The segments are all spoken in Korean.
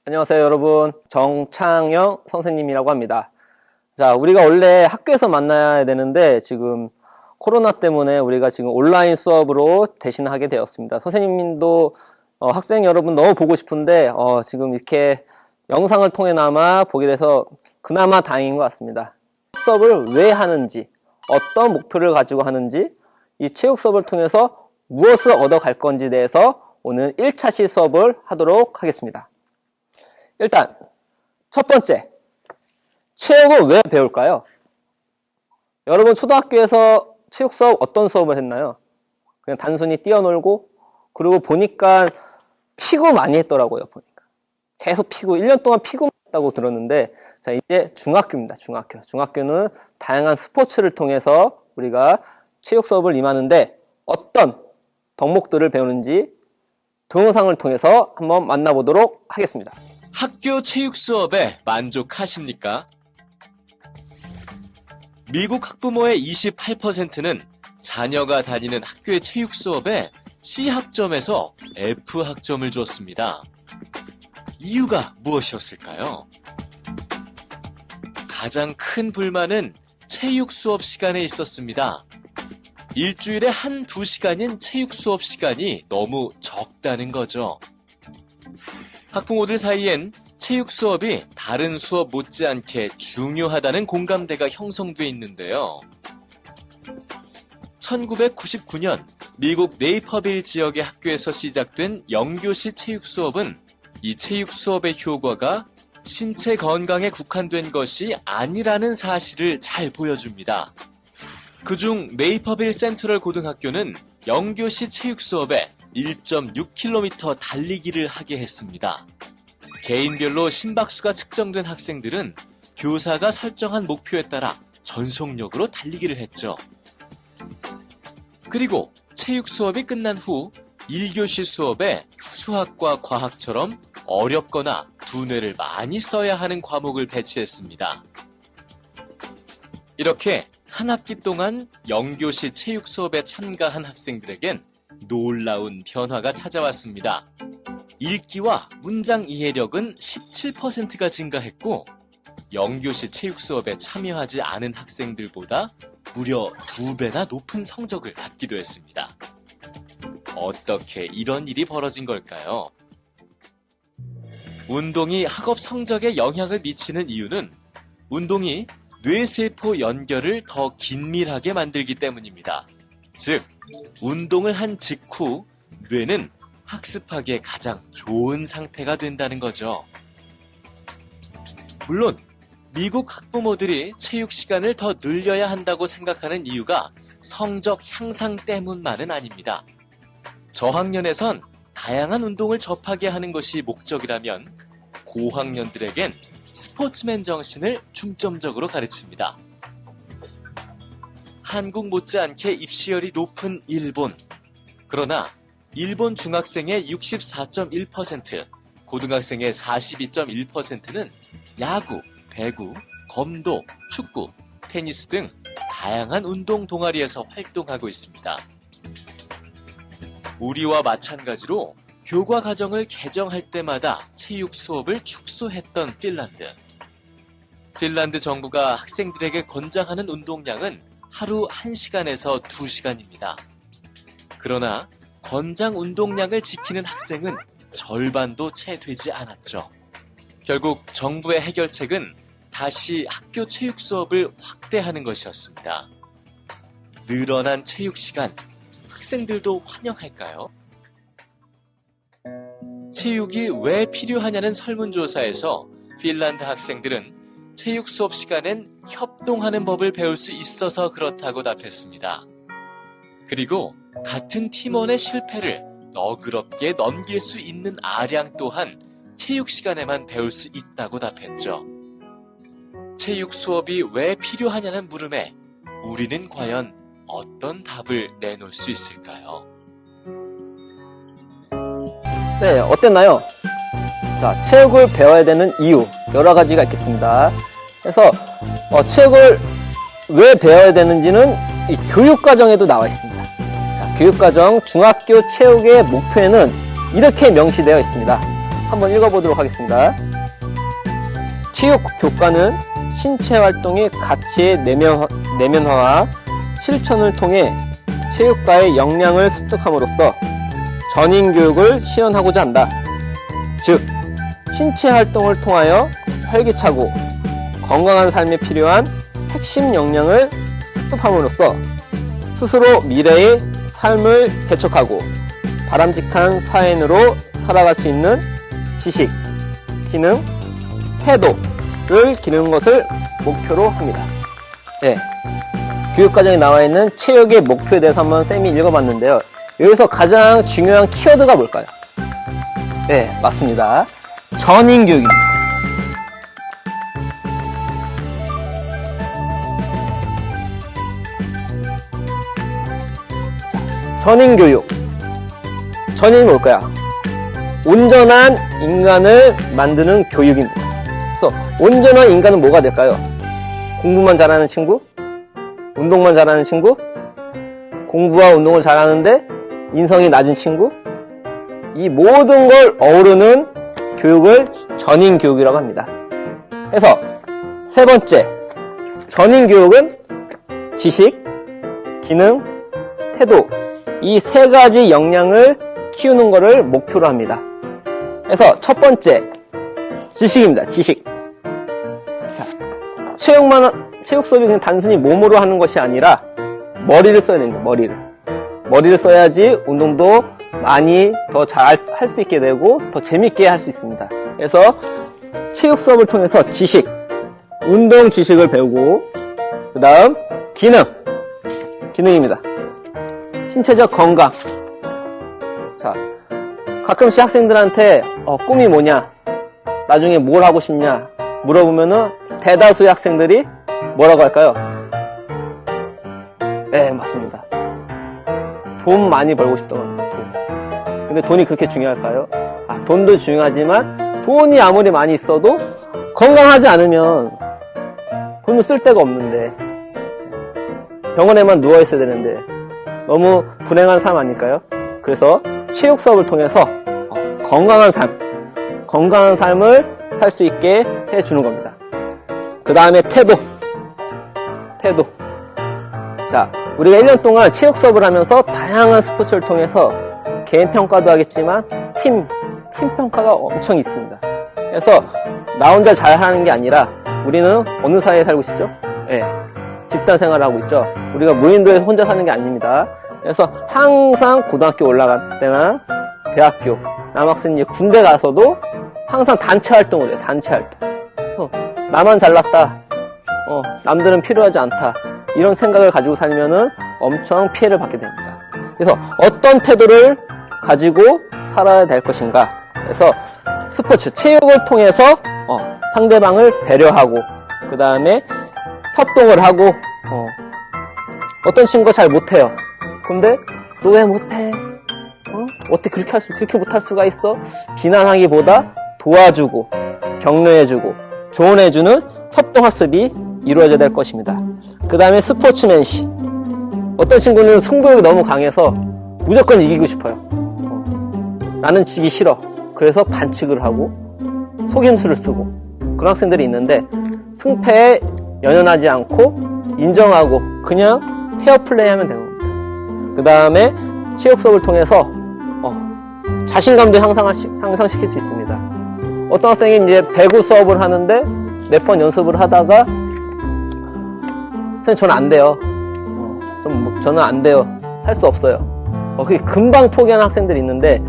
안녕하세요, 여러분. 정창영 선생님이라고 합니다. 자, 우리가 원래 학교에서 만나야 되는데 지금 코로나 때문에 우리가 지금 온라인 수업으로 대신하게 되었습니다. 선생님도 학생 여러분 너무 보고 싶은데 지금 이렇게 영상을 통해나마 보게 돼서 그나마 다행인 것 같습니다. 수업을 왜 하는지, 어떤 목표를 가지고 하는지, 이 체육 수업을 통해서 무엇을 얻어갈 건지에 대해서 오늘 1차시 수업을 하도록 하겠습니다. 일단 첫 번째, 체육을 왜 배울까요? 여러분 초등학교에서 체육 수업 어떤 수업을 했나요? 그냥 단순히 뛰어놀고, 그리고 보니까 피구 많이 했더라고요. 보니까 계속 피구, 1년 동안 피구만 했다고 들었는데, 자, 이제 중학교입니다. 중학교는 다양한 스포츠를 통해서 우리가 체육 수업을 임하는데 어떤 덕목들을 배우는지 동영상을 통해서 한번 만나보도록 하겠습니다. 학교 체육 수업에 만족하십니까? 미국 학부모의 28%는 자녀가 다니는 학교의 체육 수업에 C학점에서 F학점을 줬습니다. 이유가 무엇이었을까요? 가장 큰 불만은 체육 수업 시간에 있었습니다. 일주일에 한두 시간인 체육 수업 시간이 너무 적다는 거죠. 학부모들 사이엔 체육 수업이 다른 수업 못지않게 중요하다는 공감대가 형성돼 있는데요. 1999년 미국 네이퍼빌 지역의 학교에서 시작된 영교시 체육 수업은 이 체육 수업의 효과가 신체 건강에 국한된 것이 아니라는 사실을 잘 보여줍니다. 그중 네이퍼빌 센트럴 고등학교는 영교시 체육 수업에 1.6km 달리기를 하게 했습니다. 개인별로 심박수가 측정된 학생들은 교사가 설정한 목표에 따라 전속력으로 달리기를 했죠. 그리고 체육 수업이 끝난 후 1교시 수업에 수학과 과학처럼 어렵거나 두뇌를 많이 써야 하는 과목을 배치했습니다. 이렇게 한 학기 동안 영교시 체육 수업에 참가한 학생들에겐 놀라운 변화가 찾아왔습니다. 읽기와 문장 이해력은 17%가 증가했고, 영교시 체육 수업에 참여하지 않은 학생들보다 무려 2배나 높은 성적을 받기도 했습니다. 어떻게 이런 일이 벌어진 걸까요? 운동이 학업 성적에 영향을 미치는 이유는 운동이 뇌세포 연결을 더 긴밀하게 만들기 때문입니다. 즉, 운동을 한 직후 뇌는 학습하기에 가장 좋은 상태가 된다는 거죠. 물론 미국 학부모들이 체육 시간을 더 늘려야 한다고 생각하는 이유가 성적 향상 때문만은 아닙니다. 저학년에선 다양한 운동을 접하게 하는 것이 목적이라면 고학년들에겐 스포츠맨 정신을 중점적으로 가르칩니다. 한국 못지않게 입시열이 높은 일본. 그러나 일본 중학생의 64.1%, 고등학생의 42.1%는 야구, 배구, 검도, 축구, 테니스 등 다양한 운동 동아리에서 활동하고 있습니다. 우리와 마찬가지로 교과 과정을 개정할 때마다 체육 수업을 축소했던 핀란드. 핀란드 정부가 학생들에게 권장하는 운동량은 하루 1시간에서 2시간입니다. 그러나 권장 운동량을 지키는 학생은 절반도 채 되지 않았죠. 결국 정부의 해결책은 다시 학교 체육 수업을 확대하는 것이었습니다. 늘어난 체육 시간, 학생들도 환영할까요? 체육이 왜 필요하냐는 설문조사에서 핀란드 학생들은 체육 수업 시간엔 협동하는 법을 배울 수 있어서 그렇다고 답했습니다. 그리고 같은 팀원의 실패를 너그럽게 넘길 수 있는 아량 또한 체육 시간에만 배울 수 있다고 답했죠. 체육 수업이 왜 필요하냐는 물음에 우리는 과연 어떤 답을 내놓을 수 있을까요? 네, 어땠나요? 자, 체육을 배워야 되는 이유 여러 가지가 있겠습니다. 그래서 체육을 왜 배워야 되는지는 이 교육과정에도 나와 있습니다. 자, 교육과정 중학교 체육의 목표에는 이렇게 명시되어 있습니다. 한번 읽어보도록 하겠습니다. 체육 교과는 신체 활동의 가치의 내면화와 실천을 통해 체육과의 역량을 습득함으로써 전인 교육을 실현하고자 한다. 즉, 신체 활동을 통하여 활기차고 건강한 삶에 필요한 핵심 역량을 습득함으로써 스스로 미래의 삶을 개척하고 바람직한 사회인으로 살아갈 수 있는 지식, 기능, 태도를 기르는 것을 목표로 합니다. 네, 교육과정에 나와 있는 체육의 목표에 대해서 한번 쌤이 읽어봤는데요. 여기서 가장 중요한 키워드가 뭘까요? 네, 맞습니다. 전인 교육입니다. 전인 교육. 전인이 뭘까요? 온전한 인간을 만드는 교육입니다. 그래서 온전한 인간은 뭐가 될까요? 공부만 잘하는 친구? 운동만 잘하는 친구? 공부와 운동을 잘하는데 인성이 낮은 친구? 이 모든 걸 어우르는 교육을 전인 교육이라고 합니다. 그래서 세 번째, 전인 교육은 지식, 기능, 태도, 이 세 가지 역량을 키우는 것을 목표로 합니다. 그래서 첫 번째, 지식입니다. 지식. 체육 수업이 그냥 단순히 몸으로 하는 것이 아니라 머리를 써야 됩니다. 머리를 써야지 운동도 많이 더 잘 할 수 있게 되고 더 재밌게 할 수 있습니다. 그래서 체육 수업을 통해서 지식, 운동 지식을 배우고, 그 다음 기능입니다. 신체적 건강. 자, 가끔씩 학생들한테 꿈이 뭐냐, 나중에 뭘 하고 싶냐 물어보면은 대다수의 학생들이 뭐라고 할까요? 네, 맞습니다. 돈 많이 벌고 싶다고 합니다. 돈. 근데 돈이 그렇게 중요할까요? 돈도 중요하지만 돈이 아무리 많이 있어도 건강하지 않으면 돈을 쓸 데가 없는데, 병원에만 누워 있어야 되는데 너무 불행한 삶 아닐까요? 그래서 체육 수업을 통해서 건강한 삶을 살 수 있게 해주는 겁니다. 그 다음에 태도. 자, 우리가 1년 동안 체육 수업을 하면서 다양한 스포츠를 통해서 개인 평가도 하겠지만 팀 평가가 엄청 있습니다. 그래서 나 혼자 잘하는 게 아니라 우리는 어느 사회에 살고 있죠? 네, 집단 생활을 하고 있죠. 우리가 무인도에서 혼자 사는 게 아닙니다. 그래서 항상 고등학교 올라갈 때나 대학교, 남학생이 군대 가서도 항상 단체 활동을 해요. 단체 활동. 그래서 나만 잘났다, 남들은 필요하지 않다, 이런 생각을 가지고 살면은 엄청 피해를 받게 됩니다. 그래서 어떤 태도를 가지고 살아야 될 것인가. 그래서 스포츠, 체육을 통해서 상대방을 배려하고, 그 다음에 협동을 하고, 어떤 친구가 잘 못해요. 근데 너 왜 못해? 어떻게 그렇게 못할 수가 있어? 비난하기보다 도와주고 격려해주고 조언해주는 협동학습이 이루어져야 될 것입니다. 그 다음에 스포츠맨십. 어떤 친구는 승부욕이 너무 강해서 무조건 이기고 싶어요. 나는 지기 싫어. 그래서 반칙을 하고 속임수를 쓰고, 그런 학생들이 있는데 승패에 연연하지 않고 인정하고 그냥 페어플레이 하면 되는 겁니다. 그 다음에 체육 수업을 통해서 자신감도 향상시킬 수 있습니다. 어떤 학생이 이제 배구 수업을 하는데 몇 번 연습을 하다가 선생님 저는 안 돼요. 저는 안 돼요. 할 수 없어요. 그게 금방 포기하는 학생들이 있는데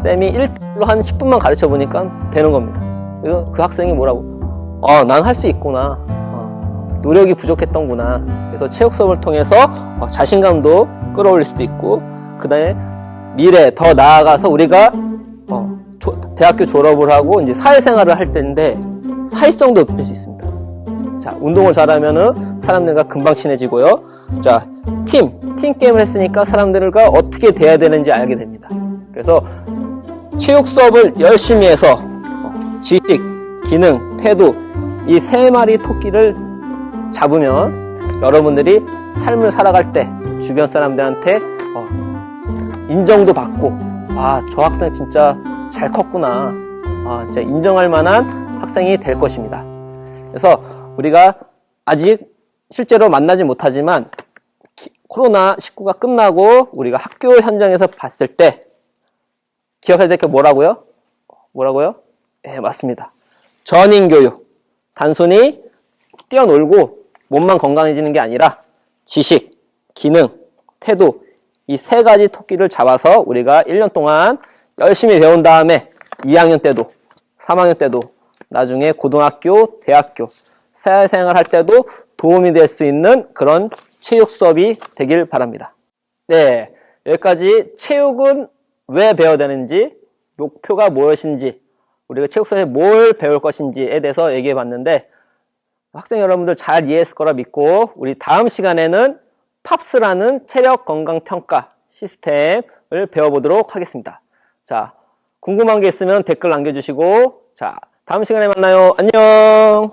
쌤이 1대1로 한 10분만 가르쳐 보니까 되는 겁니다. 그래서 그 학생이 뭐라고? 난 할 수 있구나. 노력이 부족했던구나. 그래서 체육 수업을 통해서 자신감도 끌어올릴 수도 있고, 그 다음에 미래 더 나아가서 우리가 대학교 졸업을 하고 이제 사회생활을 할 때인데 사회성도 높일 수 있습니다. 자, 운동을 잘하면은 사람들과 금방 친해지고요. 자, 팀 게임을 했으니까 사람들과 어떻게 대해야 되는지 알게 됩니다. 그래서 체육 수업을 열심히 해서 지식, 기능, 태도, 이 세 마리 토끼를 잡으면 여러분들이 삶을 살아갈 때 주변 사람들한테 인정도 받고, 저 학생 진짜 잘 컸구나, 진짜 인정할 만한 학생이 될 것입니다. 그래서 우리가 아직 실제로 만나지 못하지만 코로나19가 끝나고 우리가 학교 현장에서 봤을 때 기억해야 될 게 뭐라고요? 뭐라고요? 네, 맞습니다. 전인교육. 단순히 뛰어놀고 몸만 건강해지는 게 아니라 지식, 기능, 태도 이 세 가지 토끼를 잡아서 우리가 1년 동안 열심히 배운 다음에 2학년 때도 3학년 때도 나중에 고등학교, 대학교 사회생활 할 때도 도움이 될 수 있는 그런 체육 수업이 되길 바랍니다. 네, 여기까지 체육은 왜 배워야 되는지, 목표가 무엇인지, 우리가 체육 수업에 뭘 배울 것인지에 대해서 얘기해 봤는데 학생 여러분들 잘 이해했을 거라 믿고 우리 다음 시간에는 팝스라는 체력 건강 평가 시스템을 배워보도록 하겠습니다. 자, 궁금한 게 있으면 댓글 남겨주시고 자, 다음 시간에 만나요. 안녕.